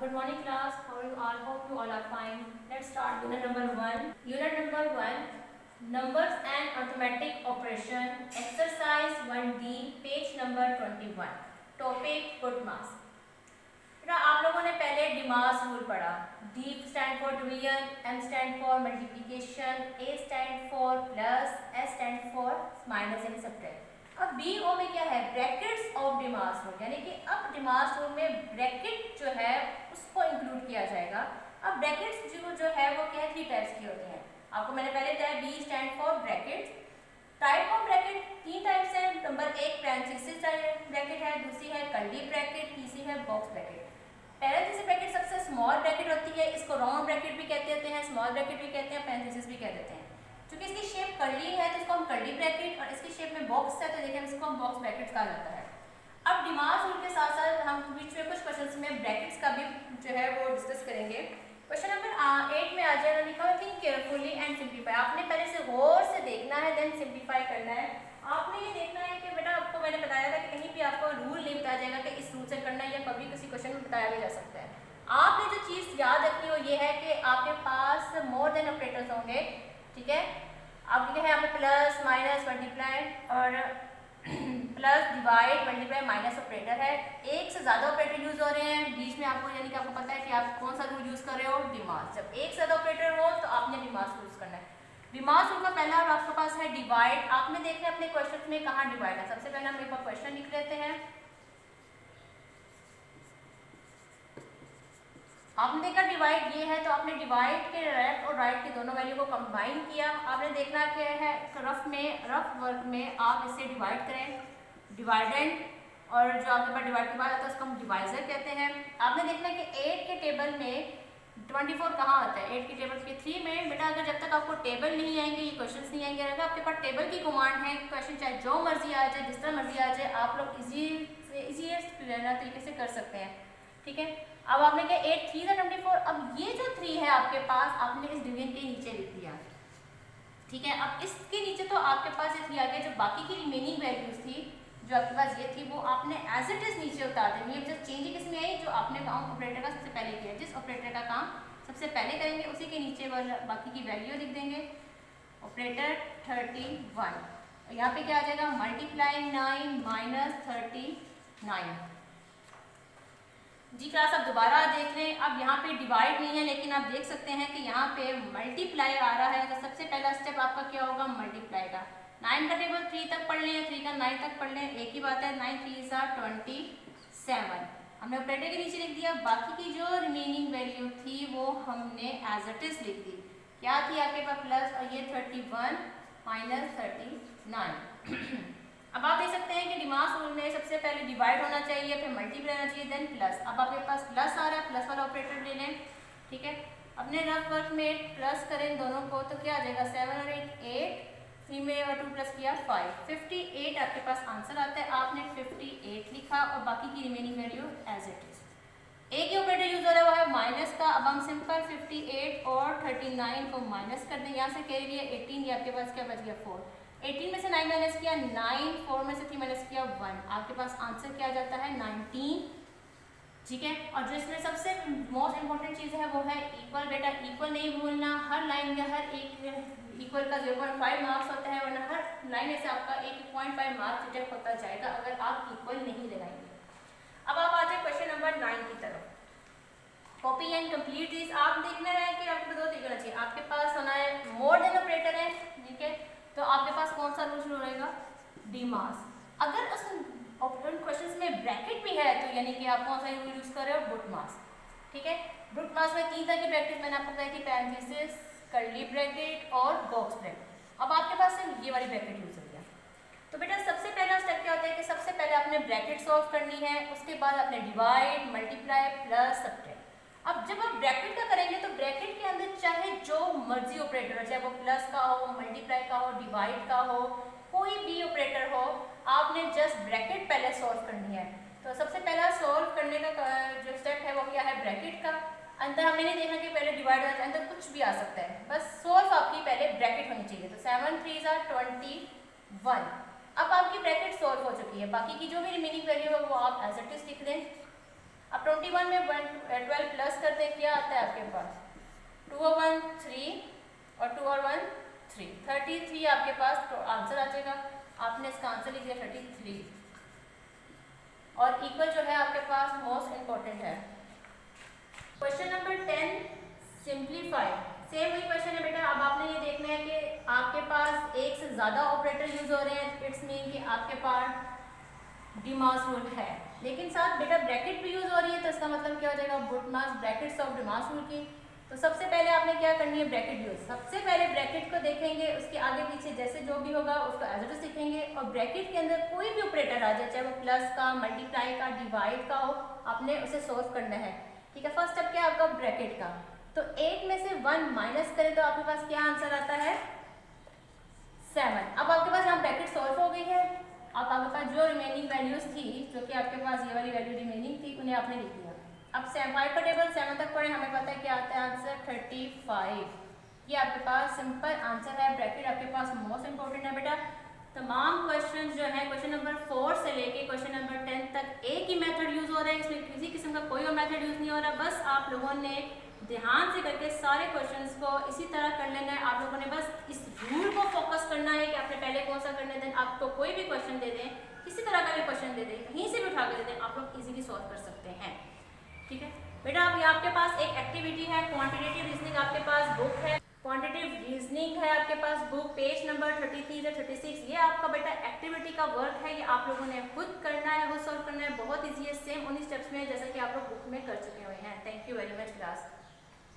Good morning class. How are you all? Hope you all are fine. Let's start unit number 1. Unit number 1, Numbers and Arithmetic Operation. Exercise 1D, page number 21. Topic Good mass. बेटा आप लोगों ने पहले डिमास rule पढ़ा. D stand for division, M stand for multiplication, A stand for plus, S stand for minus यानी subtract. अब B O में क्या है, ब्रैकेट्स ऑफ डिमास रूल, यानी कि अब डिमास रूल में ब्रैकेट जो है उसको इंक्लूड किया जाएगा. अब ब्रैकेट्स जो है वो क्या है, 3 टाइप्स की होती हैं. आपको मैंने पहले बताया B stand for brackets. Type of bracket 3 types है. नंबर 1 पैरेंथेसिस ब्रैकेट है, दूसरी है कर्ली ब्रैकेट, तीसरी है बॉक्स ब्रैकेट. पैरेंथेसिस ब्रैकेट सबसे स्मॉल ब्रैकेट होती है, इसको राउंड ब्रैकेट भी कहते हैं, स्मॉल ब्रैकेट भी कहते हैं, पैरेंथेसिस भी कह देते हैं. क्योंकि इसकी शेप कर्ली है तो इसको हम कर्ली ब्रैकेट, और इसकी शेप में बॉक्स है तो देखिए इसको हम बॉक्स ब्रैकेट कहा जाता है. अब डिमास रूल के साथ साथ हम बीच में कुछ क्वेश्चंस में ब्रैकेट्स का भी जो है वो डिस्कस करेंगे. क्वेश्चन नंबर 8 में आ जाएगा, लिखा है थिंक केयरफुली एंड सिंप्लीफाई. आपने पहले से गौर से देखना है, देन सिंप्लीफाई करना है. आपने ये देखना है कि बेटा आपको मैंने बताया था कि कहीं भी आपको रूल नहीं बताया जाएगा कि इस रूल से करना है, या कभी किसी क्वेश्चन में बताया भी जा सकता है. आपने जो चीज़ याद रखनी हो ये है कि आपके पास मोर देन ऑपरेटर्स होंगे. ठीक है, अब क्या है, आपको प्लस माइनस मल्टीप्लाई और plus divide multiply minus operator है. एक से ज़्यादा ऑपरेटर यूज़ हो रहे हैं बीच में आपको, यानी कि आपको पता है कि आप कौन सा रूल यूज़ कर रहे हो, डिमास. जब एक से ज़्यादा ऑपरेटर हो तो आपने डिमास यूज़ करना है. डिमास रूल का पहला और आपके पास है डिवाइड. आपने देखना है अपने क्वेश्चन में कहाँ डिवाइड है. सबसे पहले हम एक बार क्वेश्चन लिख लेते हैं. आपने देखा डिवाइड ये है, तो आपने डिवाइड के लेफ्ट और राइट के दोनों वैल्यू को कंबाइन किया. आपने देखना क्या है, रफ वर्क में आप इसे डिवाइड करें, डिवाइडेंड, और जो आपके पास डिवाइड के बाद आता है उसको हम डिवाइजर कहते हैं. आपने देखना कि 8 के टेबल में 24 कहाँ आता है. 8 के टेबल के 3 में. बेटा अगर जब तक आपको टेबल नहीं आएंगे, ये क्वेश्चन नहीं आएंगे, अगर आपके पास टेबल की कमांड है, क्वेश्चन चाहे जो मर्जी आ जाए, जिस तरह मर्जी आ जाए, आप लोग ईजीएस्ट तरीके से कर सकते हैं. ठीक है, अब आपने क्या 8 3 है 24. अब ये जो 3 है आपके पास, आपने इस डिवीजन के नीचे लिख दिया. ठीक है, अब इसके नीचे तो आपके पास ये 3 आ गया. जो बाकी की रिमेनिंग वैल्यूज थी जो आपके पास ये थी, वो आपने एज इट इज नीचे उतार देनी है. जब चेंज किसमें आई, जो आपने काम ऑपरेटर का सबसे पहले किया, जिस ऑपरेटर का काम सबसे पहले करेंगे उसी के नीचे वाला बाकी की वैल्यू लिख देंगे. ऑपरेटर 31. यहाँ पे क्या आ जाएगा, मल्टीप्लाई 9 माइनस 39. जी क्लास अब दोबारा देख रहे हैं. अब यहाँ पे डिवाइड नहीं है, लेकिन आप देख सकते हैं कि यहाँ पे मल्टीप्लाई आ रहा है. तो सबसे पहला स्टेप आपका क्या होगा, मल्टीप्लाई का. 9 का टेबल 3 तक पढ़ लें, 3 का 9 तक पढ़ लें, एक ही बात है. 9 3 27. हमने ऑपरेटर के नीचे लिख दिया. बाकी की जो रिमेनिंग वैल्यू थी वो हमने एज इट इज लिख दी. क्या थी आपके पास, प्लस, और ये 31 माइनस 39. अब आप देख सकते हैं कि डिमास रूल में सबसे पहले डिवाइड होना चाहिए, फिर मल्टीप्लाई होना चाहिए, देन प्लस. अब आपके पास प्लस आ रहा है, प्लस वाला ऑपरेटर ले लें. ठीक है, अपने रफ वर्क में प्लस करें दोनों को तो क्या आ जाएगा, 7 और 8 3 में और 2 प्लस किया 5, 58 आपके पास आंसर आता है. आपने 58 लिखा और बाकी की remaining value as it is. एक ही ऑपरेटर यूज हो रहा है वो है माइनस का. अब हम सिंपल 58 और 39 को माइनस कर दें. यहाँ से कह रही है 18, ये आपके पास क्या बच गया 4. 18 में से 9 माइनस किया 9, 4 में से 3 माइनस किया 1. आपके पास आंसर क्या आ जाता है 19. ठीक है, और जो इसमें सबसे मोस्ट इंपॉर्टेंट चीज़ है वो है इक्वल. बेटा इक्वल नहीं भूलना. हर लाइन में हर एक इक्वल का 0.5 मार्क्स होता है, वरना हर लाइन से आपका 1.5 मार्क्स रिजेक्ट होता जाएगा अगर आप इक्वल नहीं लगाएंगे. अब आप आ जाए क्वेश्चन नंबर 9 की तरफ. Copy and complete this. आप देखना है कि आपको 2 तरीके चाहिए. आपके पास होना है मोर देन ऑपरेटर है. ठीक है, तो आपके पास कौन सा रूल शुरू रहेगा, डिमास. अगर उस क्वेश्चंस में ब्रैकेट भी है तो यानी कि आप कौन सा रूल यूज कर रहे हो, ब्रूट मास. ठीक है, ब्रूट मास में 3 तरह की ब्रैकेट मैंने आपको बताई थी, पैरेंथेसिस, कर्ली ब्रैकेट और बॉक्स ब्रैकेट. अब आपके पास सिर्फ ये वाली ब्रैकेट यूज हो गया. तो बेटा सबसे पहला स्टेप क्या होता है कि सबसे पहले आपने ब्रैकेट सॉल्व करनी है, उसके बाद आपने डिवाइड, मल्टीप्लाई, प्लस, सब्ट्रैक्ट. अब जब आप ब्रैकेट का करेंगे तो ब्रैकेट के अंदर चाहे जो मर्जी ऑपरेटर हो, चाहे वो प्लस का हो, मल्टीप्लाई का हो, डिवाइड का हो, कोई भी ऑपरेटर हो, आपने जस्ट ब्रैकेट पहले सॉल्व करनी है. तो सबसे पहला सॉल्व करने का जो स्टेप है वो क्या है, ब्रैकेट का. अंदर हमने नहीं देखना कि पहले डिवाइड हो जाए, अंदर कुछ भी आ सकता है, बस सॉल्व आपकी पहले ब्रैकेट होनी चाहिए. तो 7 3 21. अब आपकी ब्रैकेट सॉल्व हो चुकी है. बाकी की जो भी रिमेनिंग वैल्यू है वो आप एज इट इज लिख दें. अब 21 में 12 प्लस करते हैं, क्या आता है आपके पास 2 और 1 3 और 2 और 1 3, 33 आपके पास तो आंसर आ जाएगा। आपने इसका आंसर लिख दिया 33 और इक्वल जो है आपके पास मोस्ट इंपॉर्टेंट है। क्वेश्चन नंबर 10 सिंप्लीफाई, सेम वही क्वेश्चन है बेटा। अब आपने ये देखना है कि आपके पास एक से ज़्यादा ऑपरेटर यूज हो रहे हैं, इट्स मीन कि आपके पास डिमास रूल है, लेकिन साथ बेटा ब्रैकेट भी यूज हो रही है, तो इसका मतलब क्या हो जाएगा बुटमास ब्रैकेट्स ऑफ डिमास रूल की। तो सबसे पहले आपने क्या करनी है ब्रैकेट यूज। सबसे पहले ब्रैकेट को देखेंगे, उसके आगे पीछे जैसे जो भी होगा उसको एज इट इज लिखेंगे और ब्रैकेट के अंदर कोई भी ऑपरेटर आ जाए, चाहे वो प्लस का, मल्टीप्लाई का, डिवाइड का हो, आपने उसे सोल्व करना है। ठीक है, फर्स्ट स्टेप क्या है आपका ब्रैकेट का। तो 8 में से 1 माइनस करें तो आपके पास क्या आंसर आता है 7। अब आपके पास यहाँ ब्रैकेट सॉल्व हो गई है। अब आपके पास जो रिमेनिंग वैल्यूज थी, जो कि आपके पास ये वाली वैल्यू रिमेनिंग थी, उन्हें आपने लिख दिया। अब 5 का टेबल 7 तक पढ़े, हमें पता है क्या आता है आंसर 35। ये आपके पास सिंपल आंसर है। ब्रैकेट आपके पास मोस्ट इंपॉर्टेंट है बेटा। तमाम क्वेश्चन जो है क्वेश्चन नंबर 4 से लेके क्वेश्चन नंबर 10 तक एक ही मेथड यूज हो रहा है, इसमें किसी किस्म का कोई और मेथड यूज नहीं हो रहा। बस आप लोगों ने ध्यान से करके सारे क्वेश्चंस को इसी तरह कर लेना है। आप लोगों ने बस इस रूल को फोकस करना है कि आपने पहले कौन सा करना है, देन आपको कोई भी क्वेश्चन दे दें, किसी तरह का भी क्वेश्चन दे दें, कहीं से भी उठा के दे दें, आप लोग इजीली सॉल्व कर सकते हैं। ठीक है बेटा, अब ये आपके पास एक एक्टिविटी है, क्वांटिटेटिव रीजनिंग आपके पास बुक है, क्वांटिटेटिव रीजनिंग है आपके पास बुक, पेज नंबर 33 से 36। ये आपका बेटा एक्टिविटी का वर्क है, ये आप लोगों ने खुद करना है, खुद सॉल्व करना है। बहुत ईजी है, सेम उन्हीं स्टेप्स में जैसा कि आप लोग बुक में कर चुके हुए हैं। Thank you very much class.